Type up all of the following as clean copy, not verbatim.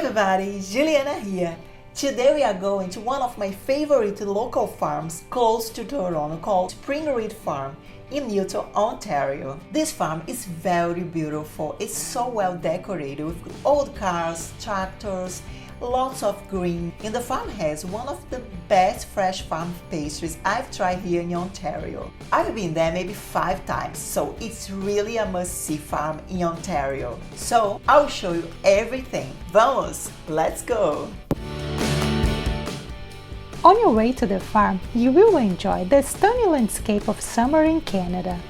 everybody, Juliana here. Today we are going to one of my favorite local farms close to Toronto called Springridge Farm in Milton, Ontario. This farm is very beautiful. It's so well decorated with old cars, tractors, lots of green. And the farm has one of the best fresh farm pastries I've tried here in Ontario. I've been there maybe 5 times, so it's really a must-see farm in Ontario. So I'll show you everything. Vamos, let's go! On your way to the farm, you will enjoy the stunning landscape of summer in Canada.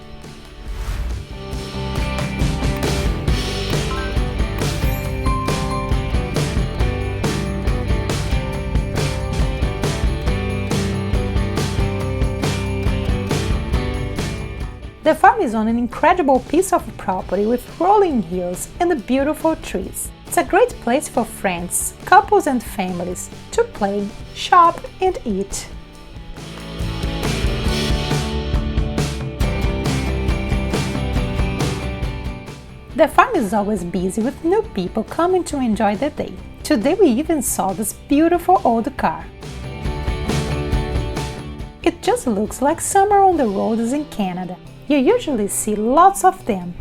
The farm is on an incredible piece of property with rolling hills and beautiful trees. It's a great place for friends, couples and families to play, shop and eat. The farm is always busy with new people coming to enjoy the day. Today we even saw this beautiful old car. It just looks like summer on the roads in Canada. You usually see lots of them.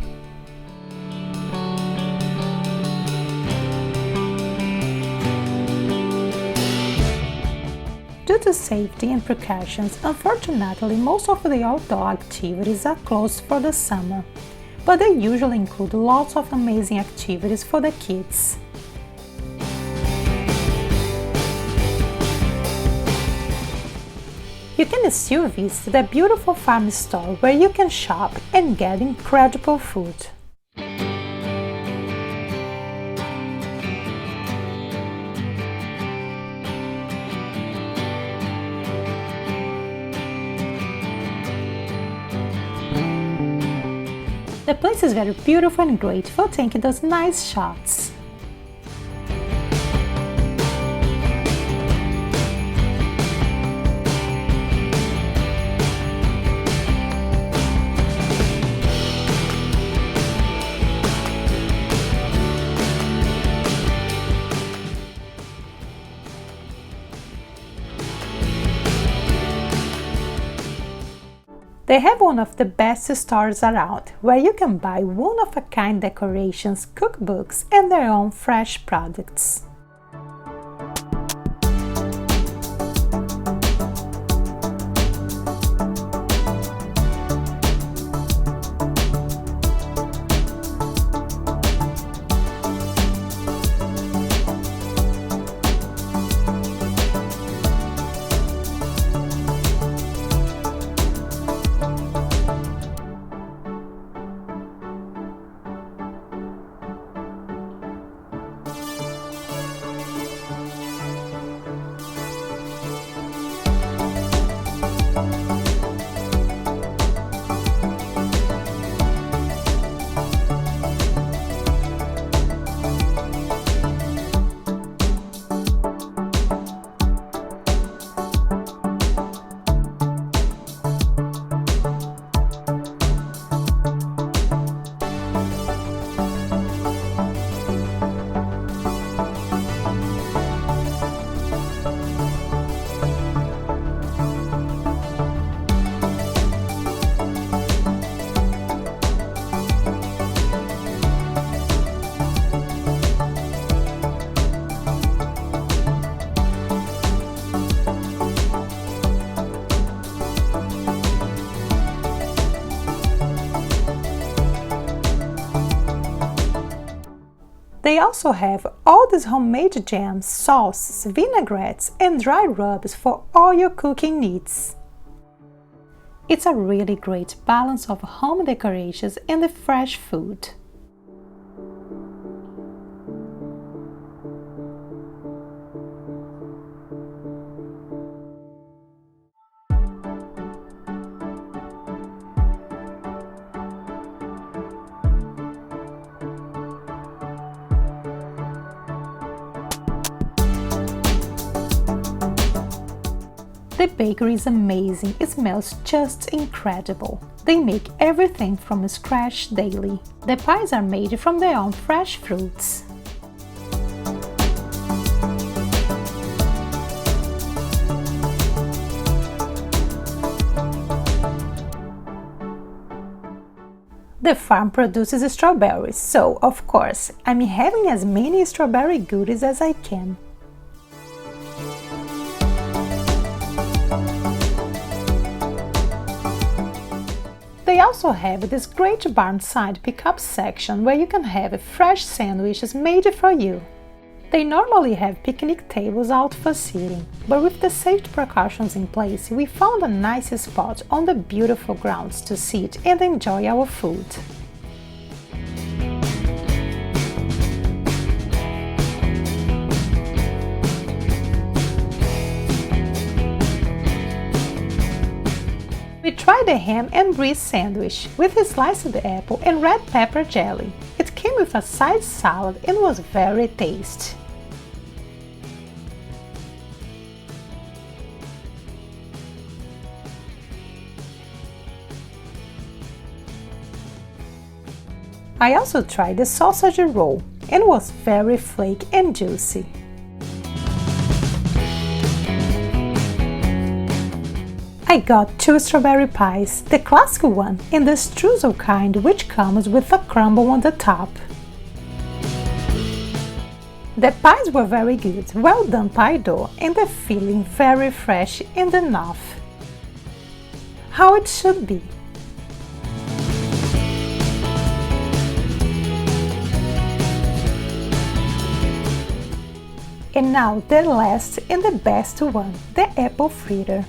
Due to safety and precautions, unfortunately most of the outdoor activities are closed for the summer, but they usually include lots of amazing activities for the kids. You can still visit the beautiful farm store where you can shop and get incredible food. The place is very beautiful and great for taking those nice shots. They have one of the best stores around, where you can buy one-of-a-kind decorations, cookbooks, and their own fresh products. They also have all these homemade jams, sauces, vinaigrettes and dry rubs for all your cooking needs. It's a really great balance of home decorations and the fresh food. The bakery is amazing, it smells just incredible. They make everything from scratch daily. The pies are made from their own fresh fruits. The farm produces strawberries, so, of course, I'm having as many strawberry goodies as I can. They also have this great barn side pickup section where you can have fresh sandwiches made for you. They normally have picnic tables out for sitting, but with the safety precautions in place, we found a nice spot on the beautiful grounds to sit and enjoy our food. We tried the ham and brie sandwich with a sliced apple and red pepper jelly. It came with a side salad and was very tasty. I also tried the sausage roll and was very flaky and juicy. I got 2 strawberry pies, the classic one and the streusel kind, which comes with a crumble on the top. The pies were very good, well done pie dough, and the filling very fresh and enough. How it should be. And now the last and the best one, the apple fritter.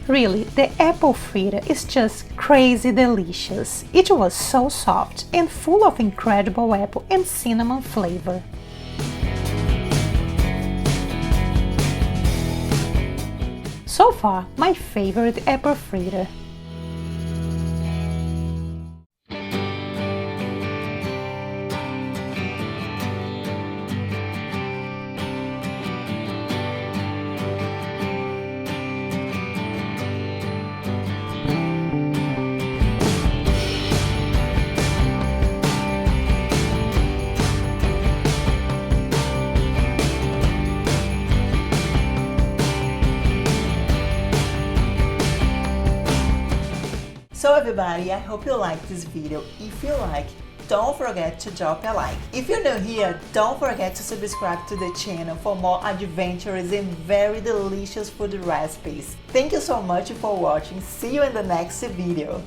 Really, the apple fritter is just crazy delicious. It was so soft and full of incredible apple and cinnamon flavor. So far, my favorite apple fritter. So everybody, I hope you liked this video. If you like, don't forget to drop a like. If you're new here, don't forget to subscribe to the channel for more adventurous and very delicious food recipes. Thank you so much for watching. See you in the next video.